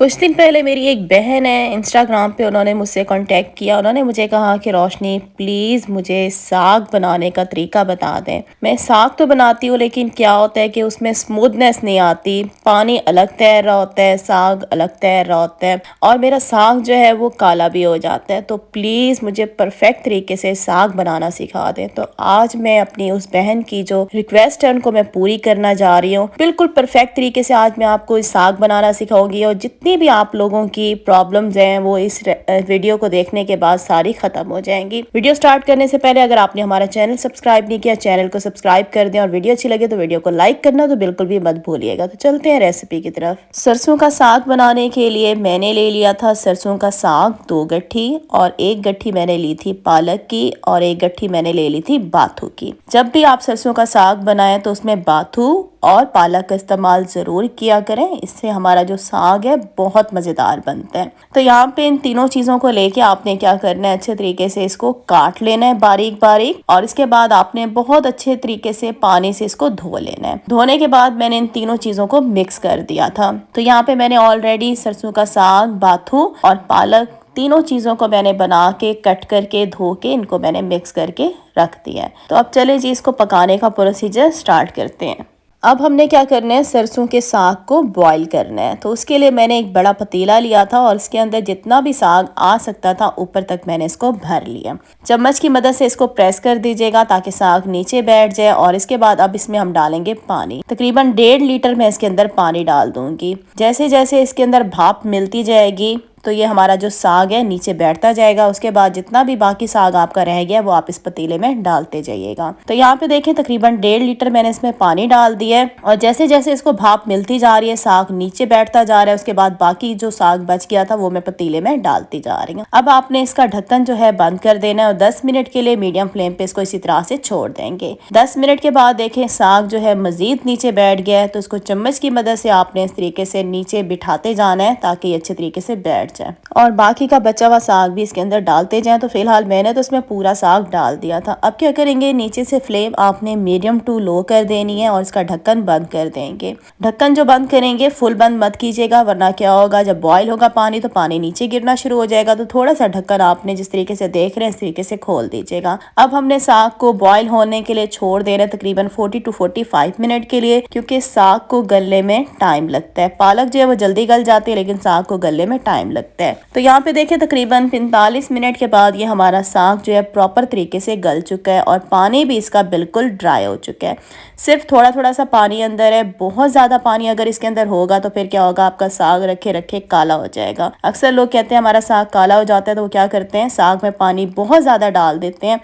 कुछ दिन पहले मेरी एक बहन है इंस्टाग्राम पे, उन्होंने मुझसे कांटेक्ट किया। उन्होंने मुझे कहा कि रोशनी प्लीज़ मुझे साग बनाने का तरीका बता दें। मैं साग तो बनाती हूँ लेकिन क्या होता है कि उसमें स्मूथनेस नहीं आती, पानी अलग तैर रहा होता है, साग अलग तैर रहा होता है और मेरा साग जो है वो काला भी हो जाता है। तो प्लीज़ मुझे परफेक्ट तरीके से साग बनाना सिखा दें। तो आज मैं अपनी उस बहन की जो रिक्वेस्ट है उनको मैं पूरी करना जा रही हूँ। बिल्कुल परफेक्ट तरीके से आज मैं आपको इस साग बनाना सिखाऊंगी और जितनी भी आप लोगों की प्रॉब्लम्स हैं वो इस वीडियो को देखने के बाद सारी खत्म हो जाएंगी। वीडियो स्टार्ट करने से पहले अगर आपने हमारा चैनल सब्सक्राइब नहीं किया, चैनल को सब्सक्राइब कर दें और वीडियो अच्छी लगे तो वीडियो को लाइक करना तो बिल्कुल भी मत भूलिएगा। तो चलते हैं रेसिपी की तरफ। सरसों का साग बनाने के लिए मैंने ले लिया था सरसों का साग 2 गट्ठी और 1 गट्ठी मैंने ली थी पालक की और 1 गट्ठी मैंने ले ली थी बाथू की। जब भी आप सरसों का साग बनाएं तो उसमें बाथू और पालक का इस्तेमाल ज़रूर किया करें, इससे हमारा जो साग है बहुत मज़ेदार बनता है। तो यहाँ पे इन तीनों चीज़ों को लेके आपने क्या करना है, अच्छे तरीके से इसको काट लेना है बारीक बारीक और इसके बाद आपने बहुत अच्छे तरीके से पानी से इसको धो लेना है। धोने के बाद मैंने इन तीनों चीज़ों को मिक्स कर दिया था। तो यहाँ पे मैंने ऑलरेडी सरसों का साग, बाथू और पालक तीनों चीज़ों को मैंने बना के कट करके धो के इनको मैंने मिक्स करके रख दिया है। तो अब चले जी इसको पकाने का प्रोसीजर स्टार्ट करते हैं। अब हमने क्या करना है, सरसों के साग को बॉईल करना है। तो उसके लिए मैंने एक बड़ा पतीला लिया था और इसके अंदर जितना भी साग आ सकता था ऊपर तक मैंने इसको भर लिया। चम्मच की मदद से इसको प्रेस कर दीजिएगा ताकि साग नीचे बैठ जाए। और इसके बाद अब इसमें हम डालेंगे पानी। तकरीबन 1.5 लीटर मैं इसके अंदर पानी डाल दूंगी। जैसे जैसे इसके अंदर भाप मिलती जाएगी तो ये हमारा जो साग है नीचे बैठता जाएगा। उसके बाद जितना भी बाकी साग आपका रह गया वो आप इस पतीले में डालते जाइएगा। तो यहाँ पे देखें तकरीबन 1.5 लीटर मैंने इसमें पानी डाल दिया है और जैसे जैसे इसको भाप मिलती जा रही है साग नीचे बैठता जा रहा है। उसके बाद बाकी जो साग बच गया था वो मैं पतीले में डालती जा रही हूँ। अब आपने इसका ढक्कन जो है बंद कर देना है और 10 मिनट के लिए मीडियम फ्लेम पे इसको इसी तरह से छोड़ देंगे। 10 मिनट के बाद देखें साग जो है मजीद नीचे बैठ गया है। तो इसको चम्मच की मदद से आपने इस तरीके से नीचे बिठाते जाना है ताकि ये अच्छे तरीके से बैठ जाए और बाकी का बचा हुआ साग भी इसके अंदर डालते जाएं। तो फिलहाल मैंने तो इसमें पूरा साग डाल दिया था। अब क्या करेंगे, नीचे से फ्लेम आपने मीडियम टू लो कर देनी है और इसका ढक्कन बंद कर देंगे। ढक्कन जो बंद करेंगे फुल बंद मत कीजिएगा वरना क्या होगा, जब बॉयल होगा पानी तो पानी नीचे गिरना शुरू हो जाएगा। तो थोड़ा सा ढक्कन आपने जिस तरीके से देख रहे हैं इस तरीके से खोल दीजिएगा। अब हमने साग को बॉयल होने के लिए छोड़ देना है तकरीबन 40 to 45 मिनट के लिए, क्योंकि साग को गलने में टाइम लगता है। पालक जो है वो जल्दी गल जाती है लेकिन साग को गलने में टाइम लगता है। तो यहाँ पे देखें तकरीबन 45 मिनट के बाद ये हमारा साग जो है प्रॉपर तरीके से गल चुका है और पानी भी इसका बिल्कुल ड्राई हो चुका है। सिर्फ थोड़ा थोड़ा सा पानी अंदर है। बहुत ज़्यादा पानी अगर इसके अंदर होगा तो फिर क्या होगा, आपका साग रखे रखे काला हो जाएगा। अक्सर लोग कहते हैं हमारा साग काला हो जाता है, तो वो क्या करते हैं साग में पानी बहुत ज़्यादा डाल देते हैं।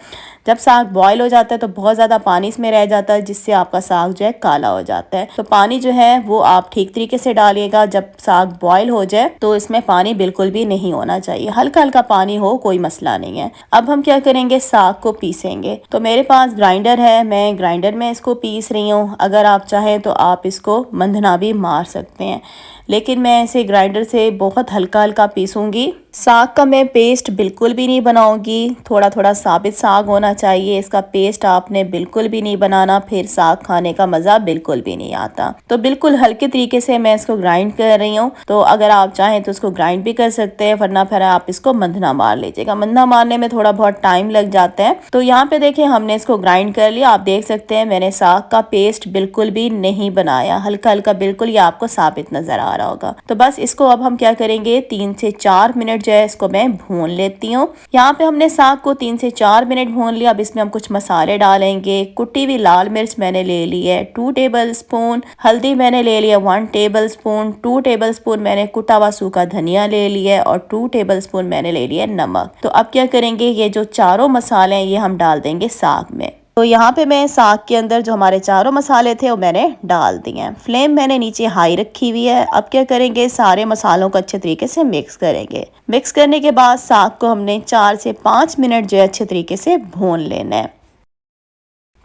जब साग बॉयल हो जाता है तो बहुत ज़्यादा पानी इसमें रह जाता है जिससे आपका साग जो है काला हो जाता है। तो पानी जो है वो आप ठीक तरीके से डालिएगा। जब साग बॉयल हो जाए तो इसमें पानी बिल्कुल भी नहीं होना चाहिए, हल्का हल्का पानी हो, कोई मसला नहीं है। अब हम क्या करेंगे, साग को पीसेंगे। तो मेरे पास ग्राइंडर है, मैं ग्राइंडर में इसको पीस रही हूँ। अगर आप चाहें तो आप इसको मंधना भी मार सकते हैं, लेकिन मैं इसे ग्राइंडर से बहुत हल्का हल्का पीसूंगी। साग का मैं पेस्ट बिल्कुल भी नहीं बनाऊंगी, थोड़ा थोड़ा साबित साग होना चाहिए। इसका पेस्ट आपने बिल्कुल भी नहीं बनाना, फिर साग खाने का मज़ा बिल्कुल भी नहीं आता। तो बिल्कुल हल्के तरीके से मैं इसको ग्राइंड कर रही हूँ। तो अगर आप चाहें तो इसको ग्राइंड भी कर सकते हैं वरना फिर आप इसको मंधना मार लीजिएगा। मंधना मारने में थोड़ा बहुत टाइम लग जाता है। तो यहाँ पे देखें हमने इसको ग्राइंड कर लिया। आप देख सकते हैं मैंने साग का पेस्ट बिल्कुल भी नहीं बनाया, हल्का हल्का बिल्कुल ये आपको साबित नजर आ रहा होगा। तो बस इसको अब हम क्या करेंगे, 3 से 4 मिनट जो है इसको मैं भून लेती हूँ। यहाँ पे हमने साग को 3 से 4 मिनट भून लिया। अब इसमें हम कुछ मसाले डालेंगे। कुटी हुई लाल मिर्च मैंने ले ली है 2 टेबल स्पून, हल्दी मैंने ले लिया 1 टेबल स्पून, 2 टेबल स्पून मैंने कुटा हुआ सूखा धनिया ले लिया है और 2 टेबल स्पून मैंने ले लिया नमक। तो अब क्या करेंगे, ये जो चारों मसाले हैं ये हम डाल देंगे साग में। तो यहाँ पे मैं साग के अंदर जो हमारे चारों मसाले थे वो मैंने डाल दिए हैं। फ्लेम मैंने नीचे हाई रखी हुई है। अब क्या करेंगे, सारे मसालों को अच्छे तरीके से मिक्स करेंगे। मिक्स करने के बाद साग को हमने 4 से 5 मिनट जो है अच्छे तरीके से भून लेना है।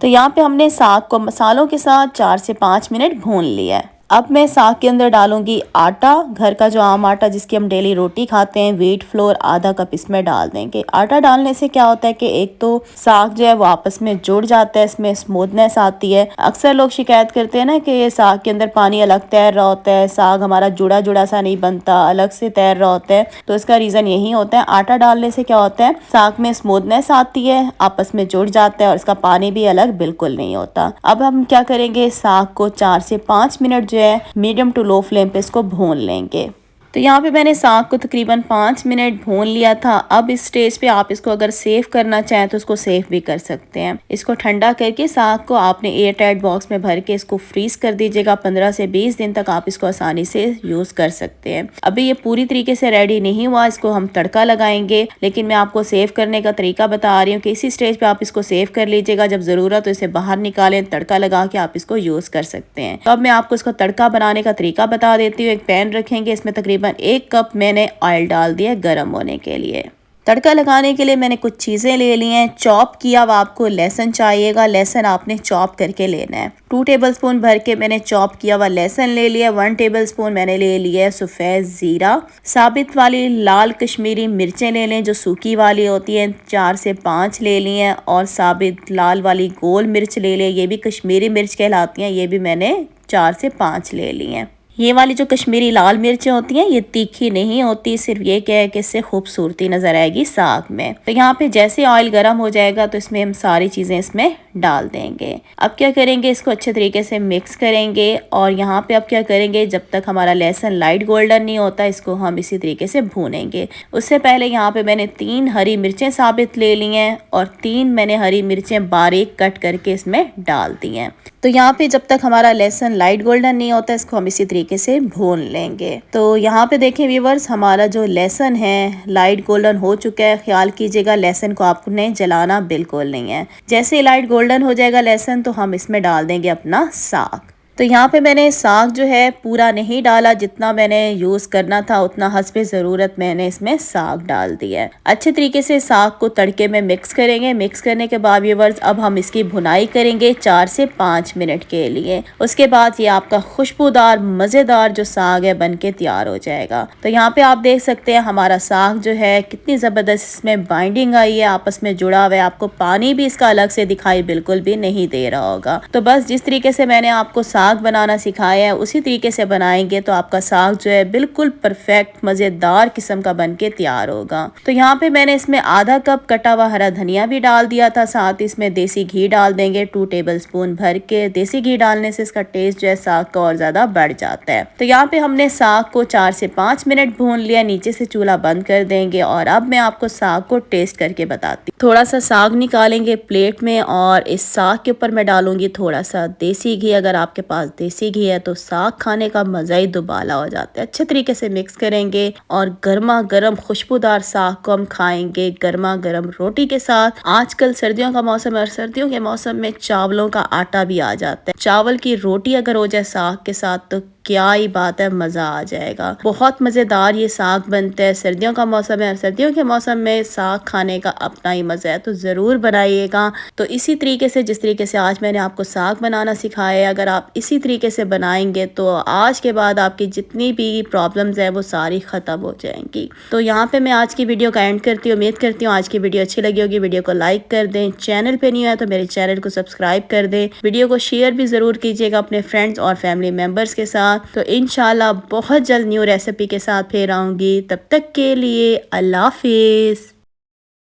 तो यहाँ पे हमने साग को मसालों के साथ 4 से 5 मिनट भून लिया है। अब मैं साग के अंदर डालूंगी आटा, घर का जो आम आटा जिसकी हम डेली रोटी खाते हैं, व्हीट फ्लोर आधा कप इसमें डाल देंगे। आटा डालने से क्या होता है कि एक तो साग जो है वो आपस में जुड़ जाता है, इसमें स्मूथनेस आती है। अक्सर लोग शिकायत करते हैं ना कि ये साग के अंदर पानी अलग तैर रहा होता है, साग हमारा जुड़ा जुड़ा सा नहीं बनता, अलग से तैर रहा होता है। तो इसका रीज़न यही होता है, आटा डालने से क्या होता है साग में स्मूथनेस आती है, आपस में जुड़ जाता है और इसका पानी भी अलग बिल्कुल नहीं होता। अब हम क्या करेंगे, साग को 4 से 5 मिनट जो है मीडियम टू लो फ्लेम पे इसको भून लेंगे। तो यहाँ पे मैंने साग को तकरीबन 5 मिनट भून लिया था। अब इस स्टेज पे आप इसको अगर सेव करना चाहें तो इसको सेव भी कर सकते हैं। इसको ठंडा करके साग को आपने एयर टाइट बॉक्स में भर के इसको फ्रीज कर दीजिएगा। 15 से 20 दिन तक आप इसको आसानी से यूज कर सकते हैं। अभी ये पूरी तरीके से रेडी नहीं हुआ, इसको हम तड़का लगाएंगे, लेकिन मैं आपको सेव करने का तरीका बता रही हूँ कि इसी स्टेज पे आप इसको सेव कर लीजिएगा। जब जरूरत तो इसे बाहर निकालें, तड़का लगा के आप इसको यूज कर सकते हैं। तो अब मैं आपको इसको तड़का बनाने का तरीका बता देती हूँ। एक पैन रखेंगे, इसमें तकरीबन 1 कप मैंने ऑयल डाल दिया गर्म होने के लिए। तड़का लगाने के लिए मैंने कुछ चीज़ें ले ली हैं। चॉप किया हुआ आपको लहसुन चाहिएगा, लहसुन आपने चॉप करके लेना है। 2 टेबलस्पून भर के मैंने चॉप किया हुआ लहसुन ले लिया। 1 टेबलस्पून मैंने ले लिया है सफ़ेद ज़ीरा। साबित वाली लाल कश्मीरी मिर्चें ले लें जो सूखी वाली होती हैं, 4 से 5 ले ली हैं। और साबित लाल वाली गोल मिर्च ले लें, ये भी कश्मीरी मिर्च कहलाती हैं, ये भी मैंने 4 से 5 ले ली हैं। ये वाली जो कश्मीरी लाल मिर्चें होती हैं ये तीखी नहीं होती, सिर्फ ये क्या है कि इससे खूबसूरती नज़र आएगी साग में। तो यहाँ पे जैसे ऑयल गर्म हो जाएगा तो इसमें हम सारी चीज़ें इसमें डाल देंगे। अब क्या करेंगे, इसको अच्छे तरीके से मिक्स करेंगे। और यहाँ पे अब क्या करेंगे, जब तक हमारा लहसुन लाइट गोल्डन नहीं होता इसको हम इसी तरीके से भूनेंगे। उससे पहले यहाँ पे मैंने 3 हरी मिर्चें साबित ले ली हैं और 3 मैंने हरी मिर्चें बारीक कट करके इसमें डाल दी हैं। तो यहाँ पे जब तक हमारा लहसुन लाइट गोल्डन नहीं होता इसको हम इसी तरीके से भून लेंगे। तो यहाँ पे देखें व्यूवर्स, हमारा जो लहसुन है लाइट गोल्डन हो चुका है। ख्याल कीजिएगा लहसुन को आपने जलाना बिल्कुल नहीं है। जैसे लाइट गोल्डन हो जाएगा लहसुन तो हम इसमें डाल देंगे अपना साग। तो यहाँ पे मैंने साग जो है पूरा नहीं डाला, जितना मैंने यूज़ करना था उतना हस्बे ज़रूरत मैंने इसमें साग डाल दिया है। अच्छे तरीके से साग को तड़के में मिक्स करेंगे। मिक्स करने के बाद व्यूअर्स अब हम इसकी भुनाई करेंगे 4 से 5 मिनट के लिए। उसके बाद ये आपका खुशबूदार मज़ेदार जो साग है बन के तैयार हो जाएगा। तो यहाँ पे आप देख सकते हैं हमारा साग जो है कितनी ज़बरदस्त इसमें बाइंडिंग आई है, आपस में जुड़ा हुआ है। आपको पानी भी इसका अलग से दिखाई बिल्कुल भी नहीं दे रहा होगा। तो बस जिस तरीके से मैंने आपको साग बनाना सिखाया है उसी तरीके से बनाएंगे तो आपका साग जो है बिल्कुल परफेक्ट मज़ेदार किस्म का बन के तैयार होगा। तो यहाँ पे मैंने इसमें आधा कप कटा हुआ हरा धनिया भी डाल दिया था। साथ इसमें देसी घी डाल देंगे 2 टेबलस्पून भर के। देसी घी डालने से इसका टेस्ट जो है साग का और ज़्यादा बढ़ जाता है। तो यहाँ पे हमने साग को 4 से 5 मिनट भून लिया। नीचे से चूल्हा बंद कर देंगे और अब मैं आपको साग को टेस्ट करके बताती हूँ। थोड़ा सा साग निकालेंगे प्लेट में और इस साग के ऊपर मैं डालूंगी थोड़ा सा देसी घी। अगर आपके पास देसी घी है तो साग खाने का मजा ही दुबाला हो जाता है। अच्छे तरीके से मिक्स करेंगे और गर्मा गर्म खुशबूदार साग को हम खाएंगे गर्मा गर्म रोटी के साथ। आजकल सर्दियों का मौसम है और सर्दियों के मौसम में चावलों का आटा भी आ जाता है। चावल की रोटी अगर हो जाए साग के साथ तो क्या ही बात है, मज़ा आ जाएगा। बहुत मज़ेदार ये साग बनता है। सर्दियों का मौसम है, सर्दियों के मौसम में साग खाने का अपना ही मज़ा है, तो ज़रूर बनाइएगा। तो इसी तरीके से जिस तरीके से आज मैंने आपको साग बनाना सिखाया है, अगर आप इसी तरीके से बनाएंगे तो आज के बाद आपकी जितनी भी प्रॉब्लम्स है वो सारी ख़त्म हो जाएंगी। तो यहाँ पर मैं आज की वीडियो का एंड करती हूँ। उम्मीद करती हूँ आज की वीडियो अच्छी लगी होगी। वीडियो को लाइक कर दें, चैनल पर नहीं है तो मेरे चैनल को सब्सक्राइब कर दें। वीडियो को शेयर भी ज़रूर कीजिएगा अपने फ्रेंड्स और फैमिली मेम्बर्स के साथ। तो इंशाल्लाह बहुत जल्द न्यू रेसिपी के साथ फिर आऊँगी। तब तक के लिए अल्लाह हाफिज़।